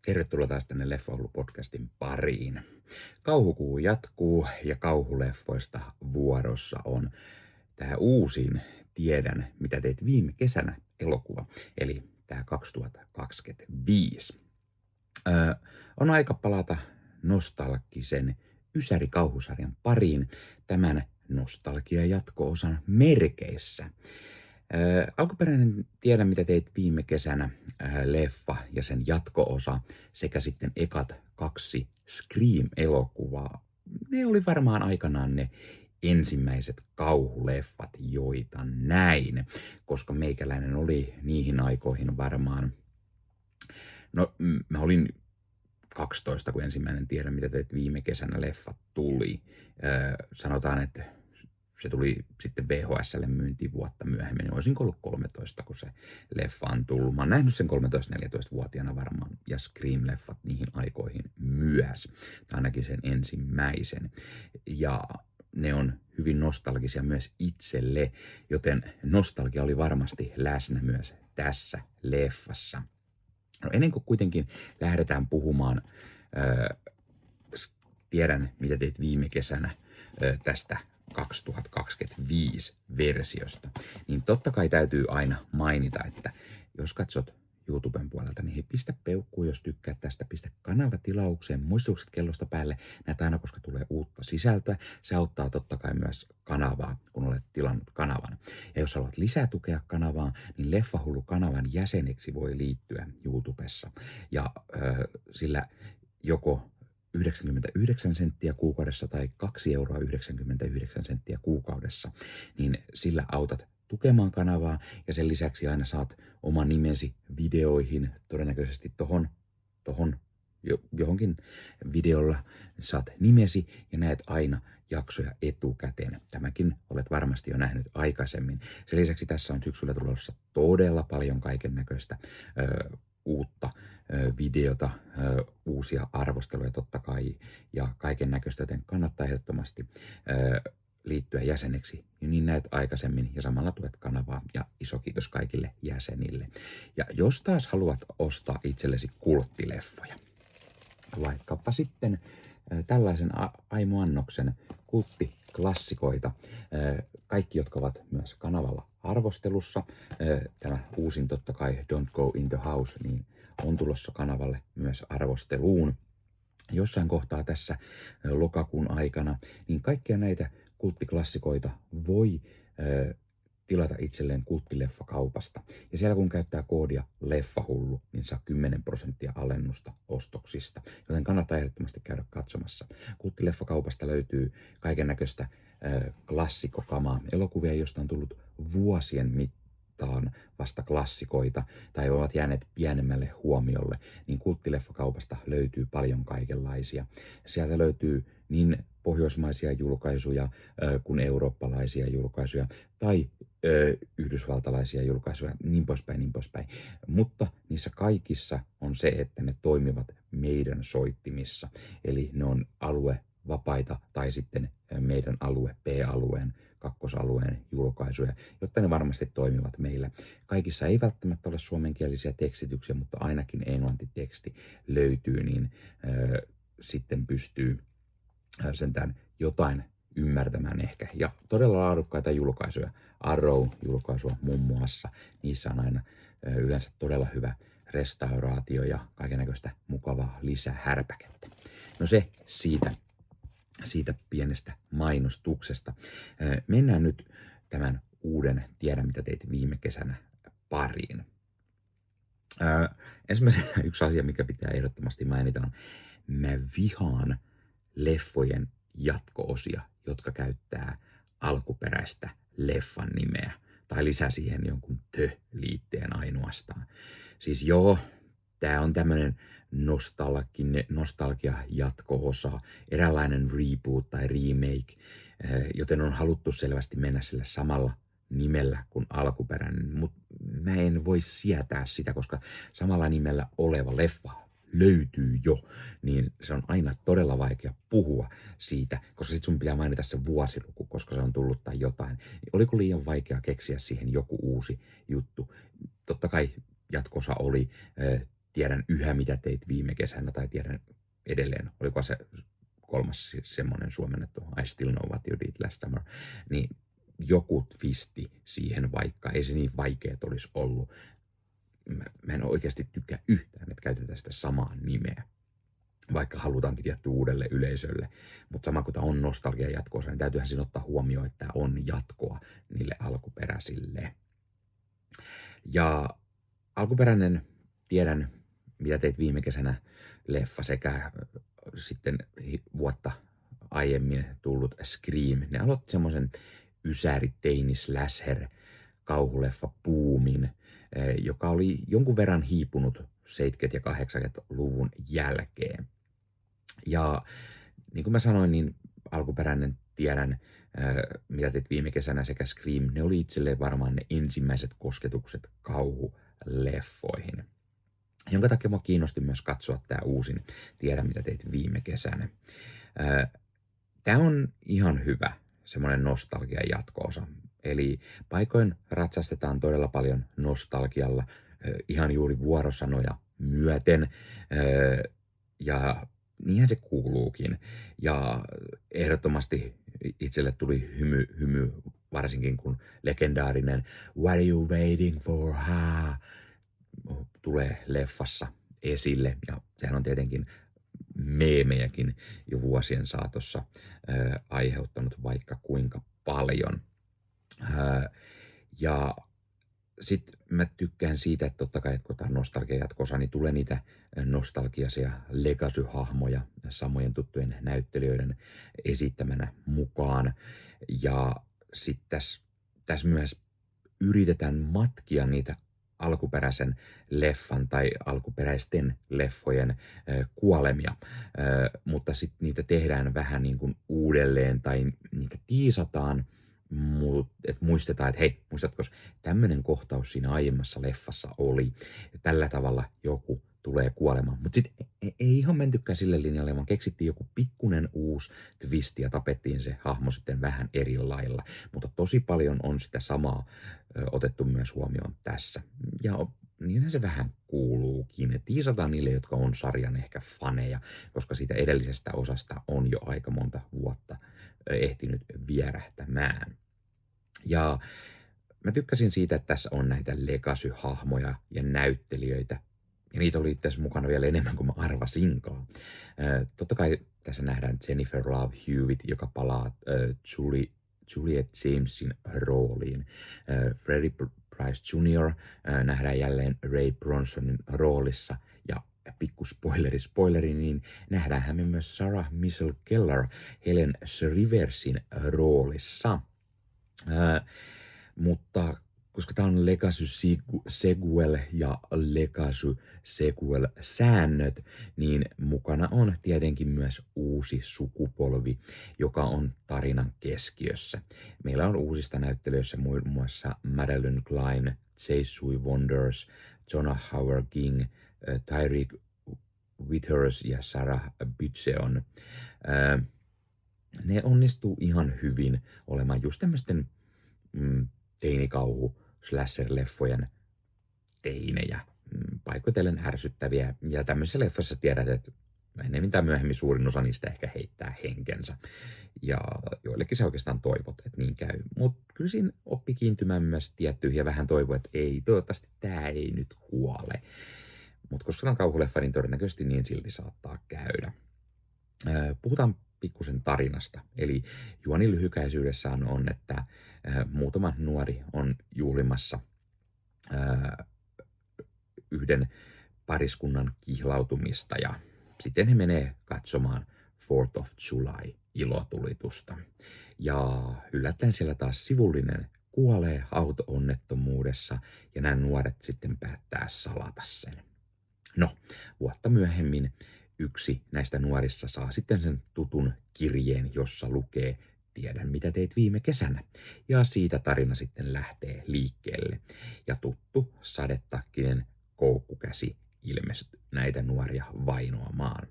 Tervetuloa taas tänne Leffahullu-podcastin pariin. Kauhukuu jatkuu ja kauhuleffoista vuorossa on tämä uusin Tiedän, mitä teit viime kesänä elokuva, eli tämä 2025. On aika palata nostalgisen Ysäri-kauhusarjan pariin tämän nostalgia-jatko-osan merkeissä. Alkuperäinen Tiedä, mitä teit viime kesänä leffa ja sen jatko-osa sekä sitten ekat 2 Scream-elokuvaa. Ne oli varmaan aikanaan ne ensimmäiset kauhuleffat, joita näin, koska meikäläinen oli niihin aikoihin varmaan, mä olin 12, kun ensimmäinen Tiedä, mitä teit viime kesänä leffa tuli. Sanotaan, että se tuli sitten VHS:lle myyntiin vuotta myöhemmin. Olisinko ollut 13, kun se leffa on tullut. Mä oon nähnyt sen 13-14-vuotiaana varmaan, ja Scream-leffat niihin aikoihin myös. Tai ainakin sen ensimmäisen. Ja ne on hyvin nostalgisia myös itselle, joten nostalgia oli varmasti läsnä myös tässä leffassa. No, ennen kuin kuitenkin lähdetään puhumaan Tiedän, mitä teit viime kesänä tästä 2025 versiosta, niin totta kai täytyy aina mainita, että jos katsot YouTuben puolelta, niin pistä peukkuu, jos tykkäät tästä, pistä kanavatilaukseen, muistutukset kellosta päälle, näitä aina, koska tulee uutta sisältöä. Se auttaa totta kai myös kanavaa, kun olet tilannut kanavan. Ja jos haluat lisää tukea kanavaa, niin Leffahullu-kanavan jäseneksi voi liittyä YouTubessa. Ja sillä joko 99 senttiä kuukaudessa tai 2,99 € kuukaudessa, niin sillä autat tukemaan kanavaa ja sen lisäksi aina saat oman nimesi videoihin, todennäköisesti johonkin videolla saat nimesi ja näet aina jaksoja etukäteen. Tämäkin olet varmasti jo nähnyt aikaisemmin. Sen lisäksi tässä on syksyllä tulossa todella paljon kaiken näköistä uutta videota, uusia arvosteluja totta kai ja kaiken näköistä, joten kannattaa ehdottomasti liittyä jäseneksi, niin näet aikaisemmin ja samalla tuet kanavaa ja iso kiitos kaikille jäsenille. Ja jos taas haluat ostaa itsellesi kulttileffoja, vaikkapa sitten tällaisen aimoannoksen kulttiklassikoita, kaikki jotka ovat myös kanavalla arvostelussa, tämä uusin totta kai Don't Go in the House, niin on tulossa kanavalle myös arvosteluun jossain kohtaa tässä lokakuun aikana, niin kaikkia näitä kulttiklassikoita voi tilata itselleen kulttileffakaupasta. Ja siellä kun käyttää koodia Leffahullu, niin saa 10% alennusta ostoksista, joten kannattaa ehdottomasti käydä katsomassa. Kulttileffakaupasta löytyy kaiken näköistä klassikokamaa, elokuvia, joista on tullut vuosien mittaan vasta klassikoita tai ovat jääneet pienemmälle huomiolle, niin kulttileffakaupasta löytyy paljon kaikenlaisia. Sieltä löytyy niin pohjoismaisia julkaisuja kuin eurooppalaisia julkaisuja tai yhdysvaltalaisia julkaisuja, niin poispäin. Mutta niissä kaikissa on se, että ne toimivat meidän soittimissa. Eli ne on aluevapaita tai sitten meidän alue B-alueen, kakkosalueen julkaisuja, jotta ne varmasti toimivat meillä. Kaikissa ei välttämättä ole suomenkielisiä tekstityksiä, mutta ainakin englantiteksti löytyy, niin sitten pystyy sentään jotain ymmärtämään ehkä. Ja todella laadukkaita julkaisuja, Arrow-julkaisua muun muassa, niissä on aina yleensä todella hyvä restauraatio ja kaikennäköistä mukavaa lisähärpäkettä. No se siitä pienestä mainostuksesta. Mennään nyt tämän uuden Tiedä, mitä teit viime kesänä pariin. Ensimmäisenä yksi asia, mikä pitää ehdottomasti mainita, on mä vihaan leffojen jatko-osia, jotka käyttää alkuperäistä leffan nimeä tai lisää siihen jonkun liitteen ainoastaan. Siis joo, tää on tämmönen nostalgia jatko-osa, eräänlainen reboot tai remake, joten on haluttu selvästi mennä sillä samalla nimellä kuin alkuperäinen, mutta mä en voi sietää sitä, koska samalla nimellä oleva leffa löytyy jo, niin se on aina todella vaikea puhua siitä, koska sit sun pitää mainita se vuosiluku, koska se on tullut tai jotain. Oliko liian vaikea keksiä siihen joku uusi juttu? Totta kai jatkossa oli Tiedän yhä, mitä teit viime kesänä, tai tiedän edelleen, oliko se kolmas semmoinen suomennettu, I Still Know What You Did Last Summer, niin joku twisti siihen, vaikka ei se niin vaikeet olisi ollut. Mä en oikeasti tykkää yhtään, että käytetään sitä samaa nimeä, vaikka halutaankin tietty uudelle yleisölle. Mutta sama kuin tämä on nostalgia jatkoosa, niin täytyyhän siinä ottaa huomioon, että tämä on jatkoa niille alkuperäisille. Ja alkuperäinen Tiedän, mitä teit viime kesänä leffa sekä sitten vuotta aiemmin tullut Scream. Ne aloitti semmoisen ysäri-teini slasher kauhuleffa buumin, joka oli jonkun verran hiipunut 70- ja 80-luvun jälkeen. Ja niin kuin mä sanoin, niin alkuperäinen Tiedän, mitä teit viime kesänä sekä Scream, ne oli itselleen varmaan ne ensimmäiset kosketukset kauhuleffoihin. Jonka takia mua kiinnosti myös katsoa tämä uusin Tiedän, mitä teit viime kesänä. Tämä on ihan hyvä semmoinen nostalgian jatko-osa. Eli paikoin ratsastetaan todella paljon nostalgialla, ihan juuri vuorosanoja myöten, ja niinhän se kuuluukin. Ja ehdottomasti itselle tuli hymy varsinkin kun legendaarinen What are you waiting for, ha? Tulee leffassa esille, ja sehän on tietenkin meemejäkin jo vuosien saatossa aiheuttanut vaikka kuinka paljon. Ja sitten mä tykkään siitä, että totta kai, että kun tämä on nostalgia jatko-osa, niin tulee niitä nostalgiaisia legacy-hahmoja samojen tuttujen näyttelijöiden esittämänä mukaan. Ja sitten tässä myös yritetään matkia niitä alkuperäisen leffan tai alkuperäisten leffojen kuolemia, mutta sitten niitä tehdään vähän niin kuin uudelleen tai niitä tiisataan, että muistetaan, että hei, muistatko, tämmöinen kohtaus siinä aiemmassa leffassa oli, ja tällä tavalla joku tulee kuolemaan. Mutta sitten ei ihan mentykään sille linjalle, vaan keksittiin joku pikkunen uusi twisti ja tapettiin se hahmo sitten vähän eri lailla. Mutta tosi paljon on sitä samaa otettu myös huomioon tässä. Ja niinhän se vähän kuuluukin. Tiisataan niille, jotka on sarjan ehkä faneja, koska siitä edellisestä osasta on jo aika monta vuotta ehtinyt vierähtämään. Ja mä tykkäsin siitä, että tässä on näitä legacy-hahmoja ja näyttelijöitä. Ja niitä oli itse asiassa mukana vielä enemmän kuin mä arvasinkaan. Totta kai tässä nähdään Jennifer Love Hewitt, joka palaa Juliet Jamesin rooliin. Freddie Prinze Jr. Nähdään jälleen Ray Bronsonin roolissa. Ja pikku spoileri, niin nähdään me myös Sarah Michelle Gellar Helen Riversin roolissa. Mutta koska tämä on Legacy Sequel ja Legacy Sequel säännöt, niin mukana on tietenkin myös uusi sukupolvi, joka on tarinan keskiössä. Meillä on uusista näyttelijöissä muun muassa Madeline Klein, Jay Sui Wonders, Jonah Howard King, Tyreek Withers ja Sarah Bitcheon. Ne onnistuu ihan hyvin olemaan just tämmöisten teinikauhu slasher-leffojen teinejä, paikoitellen ärsyttäviä. Ja tämmöisessä leffassa tiedät, että enemmän tai myöhemmin suurin osa niistä ehkä heittää henkensä. Ja joillekin se oikeastaan toivot, että niin käy. Mutta kyllä siinä oppi kiintymään myös tiettyihin ja vähän toivoo, että ei, toivottavasti tämä ei nyt kuole. Mutta koska tämä on kauhuleffa, niin todennäköisesti niin silti saattaa käydä. Puhutaan pikkusen tarinasta. Eli juoni lyhykäisyydessään on, että muutama nuori on juhlimassa yhden pariskunnan kihlautumista ja sitten he menee katsomaan 4th of July -ilotulitusta. Ja yllättäen siellä taas sivullinen kuolee auto-onnettomuudessa ja nämä nuoret sitten päättää salata sen. No, vuotta myöhemmin yksi näistä nuorissa saa sitten sen tutun kirjeen, jossa lukee Tiedän, mitä teit viime kesänä. Ja siitä tarina sitten lähtee liikkeelle. Ja tuttu sadetakkinen koukkukäsi ilmestyy näitä nuoria vainoamaan.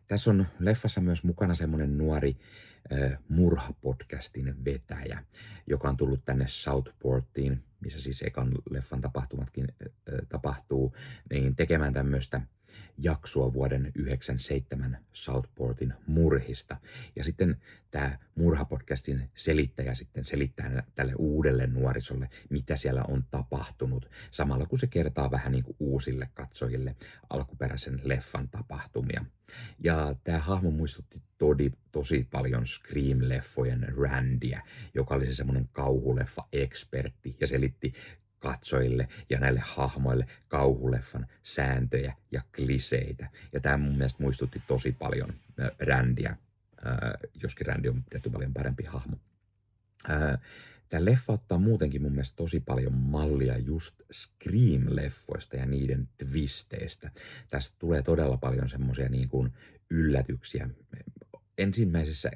Tässä on leffassa myös mukana semmoinen nuori Murha-podcastin vetäjä, joka on tullut tänne Southportiin, missä siis ekan leffan tapahtumatkin tapahtuu, niin tekemään tämmöistä jaksoa vuoden 1997 Southportin murhista. Ja sitten tämä Murha-podcastin selittäjä sitten selittää tälle uudelle nuorisolle, mitä siellä on tapahtunut, samalla kun se kertaa vähän niin kuin uusille katsojille alkuperäisen leffan tapahtumia. Ja tämä hahmo muistutti tosi paljon Scream-leffojen Randyä, joka oli se semmoinen kauhuleffa-ekspertti ja selitti katsojille ja näille hahmoille kauhuleffan sääntöjä ja kliseitä. Ja tämä mun mielestä muistutti tosi paljon Randyä, joskin Randy on tietty paljon parempi hahmo. Tämä leffa ottaa muutenkin mun mielestä tosi paljon mallia just Scream-leffoista ja niiden twisteistä. Tästä tulee todella paljon semmoisia niin kuin yllätyksiä. Ensimmäisessä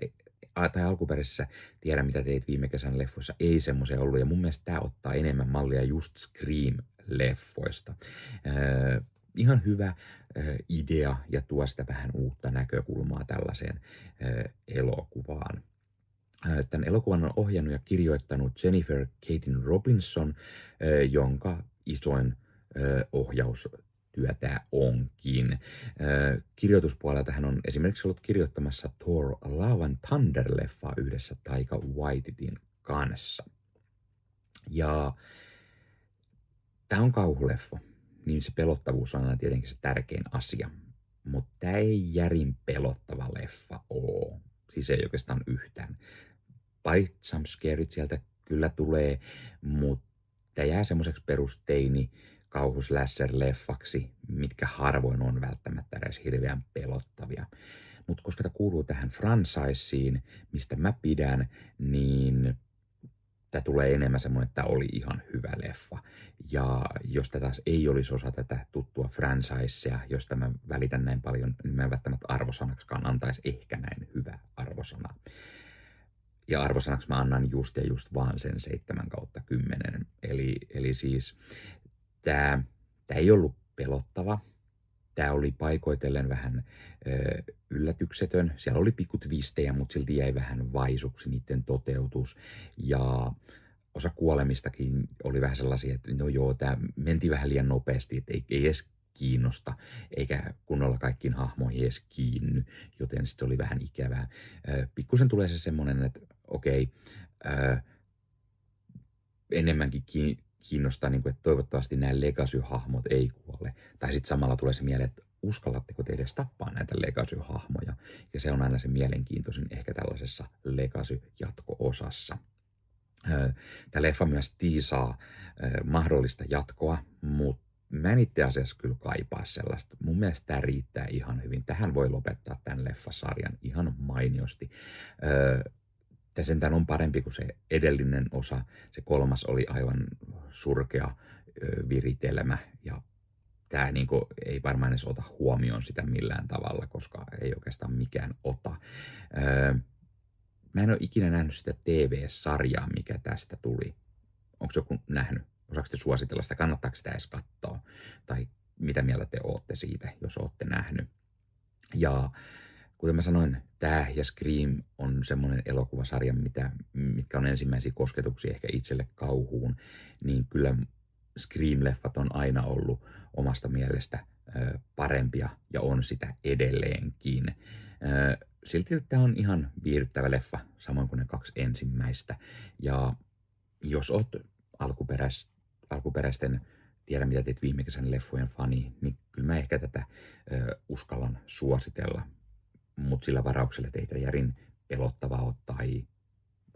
tai alkuperäisessä Tiedä mitä teit viime kesän leffoissa ei semmoisia ollut, ja mun mielestä tämä ottaa enemmän mallia just Scream-leffoista. Ihan hyvä idea ja tuo sitä vähän uutta näkökulmaa tällaiseen elokuvaan. Tämän elokuvan on ohjannut ja kirjoittanut Jennifer Katin Robinson, jonka isoin ohjaustyö tämä onkin. Kirjoituspuolelta hän on esimerkiksi ollut kirjoittamassa Thor Love and Thunder-leffaa yhdessä Taika Waititin kanssa. Ja tämä on kauhuleffa, niin se pelottavuus on aina tietenkin se tärkein asia. Mutta tämä ei järin pelottava leffa ole. Siis ei oikeastaan yhtään. Parit jumpscareit sieltä kyllä tulee, mutta tämä jää semmoiseksi perusteini kauhuslasher-leffaksi, mitkä harvoin on välttämättä edes hirveän pelottavia. Mutta koska tämä kuuluu tähän franchiseen, mistä mä pidän, niin tämä tulee enemmän semmoinen, että tämä oli ihan hyvä leffa. Ja jos tämä taas ei olisi osa tätä tuttua franchisea, josta mä välitän näin paljon, niin mä en välttämättä arvosanaksikaan antaisi ehkä näin hyvä arvosana. Ja arvosanaksi mä annan just vaan sen 7/10. Eli siis tämä ei ollut pelottava. Tämä oli paikoitellen vähän yllätyksetön. Siellä oli pikku twistejä, mutta silti jäi vähän vaisuksi niiden toteutus. Ja osa kuolemistakin oli vähän sellaisia, että no joo, tämä menti vähän liian nopeasti, että ei edes kiinnosta, eikä kunnolla kaikkiin hahmoihin edes kiinny, joten sitten oli vähän ikävää. Pikkusen tulee se semmoinen, että okei, enemmänkin kiinnostaa, niin kuin, että toivottavasti nämä Legacy-hahmot ei kuole. Tai sitten samalla tulee se mieleen, että uskallatteko te edes tappaa näitä Legacy-hahmoja. Ja se on aina se mielenkiintoisin ehkä tällaisessa Legacy-jatko-osassa. Tämä leffa myös tiisaa mahdollista jatkoa, mutta mä en itse asiassa kyllä kaipaa sellaista. Mun mielestä tämä riittää ihan hyvin. Tähän voi lopettaa tämän leffasarjan ihan mainiosti. Tämä sentään on parempi kuin se edellinen osa. Se kolmas oli aivan surkea viritelmä ja tämä niinku ei varmaan edes ota huomioon sitä millään tavalla, koska ei oikeastaan mikään ota. Mä en ole ikinä nähnyt sitä TV-sarjaa, mikä tästä tuli. Onko joku nähnyt? Osaako te suositella sitä? Kannattaako sitä edes katsoa? Tai mitä mieltä te ootte siitä, jos ootte nähnyt? Ja kuten mä sanoin, tämä ja Scream on semmoinen elokuvasarja, mitkä on ensimmäisiä kosketuksia ehkä itselle kauhuun, niin kyllä Scream-leffat on aina ollut omasta mielestä parempia ja on sitä edelleenkin. Silti tämä on ihan viihdyttävä leffa, samoin kuin ne kaksi ensimmäistä. Ja jos oot alkuperäisten Tiedä mitä teit viime kesän leffojen fani, niin kyllä mä ehkä tätä uskallan suositella. Mutta sillä varauksella, että ei tämä järin pelottavaa ole tai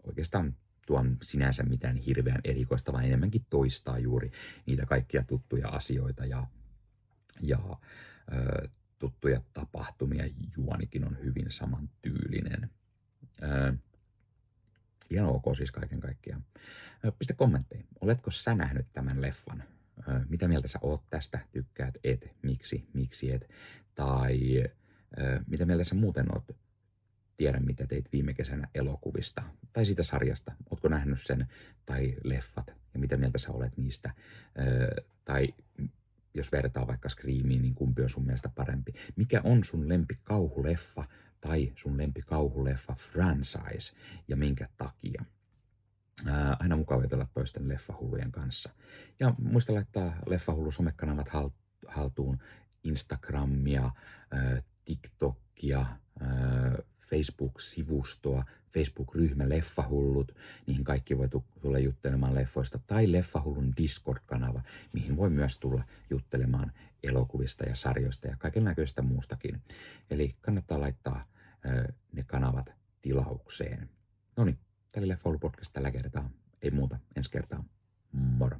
oikeastaan tuon sinänsä mitään hirveän erikoista, vaan enemmänkin toistaa juuri niitä kaikkia tuttuja asioita ja tuttuja tapahtumia. Juonikin on hyvin samantyylinen. Ihan ok siis kaiken kaikkiaan. Pistä kommentteihin. Oletko sä nähnyt tämän leffan? Mitä mieltä sä oot tästä? Tykkäät, et? Miksi et? Tai mitä mieltä sä muuten oot? Tiedä, mitä teit viime kesänä elokuvista tai siitä sarjasta. Ootko nähnyt sen tai leffat ja mitä mieltä sä olet niistä? Tai jos vertaa vaikka Screamiin, niin kumpi on sun mielestä parempi? Mikä on sun lempi kauhuleffa tai sun lempikauhuleffa franchise ja minkä takia. Aina mukava jutella toisten leffahullujen kanssa. Ja muista laittaa Leffahullu somekanavat haltuun, Instagramia, TikTokia, Facebook-sivustoa, Facebook-ryhmä Leffahullut, niihin kaikki voi tulla juttelemaan leffoista, tai Leffahullun Discord-kanava, mihin voi myös tulla juttelemaan elokuvista ja sarjoista ja kaikenlaista muustakin. Eli kannattaa laittaa ne kanavat tilaukseen. Noniin, tämä oli Leffahullu podcast tällä kertaa. Ei muuta, ensi kertaa. Moro!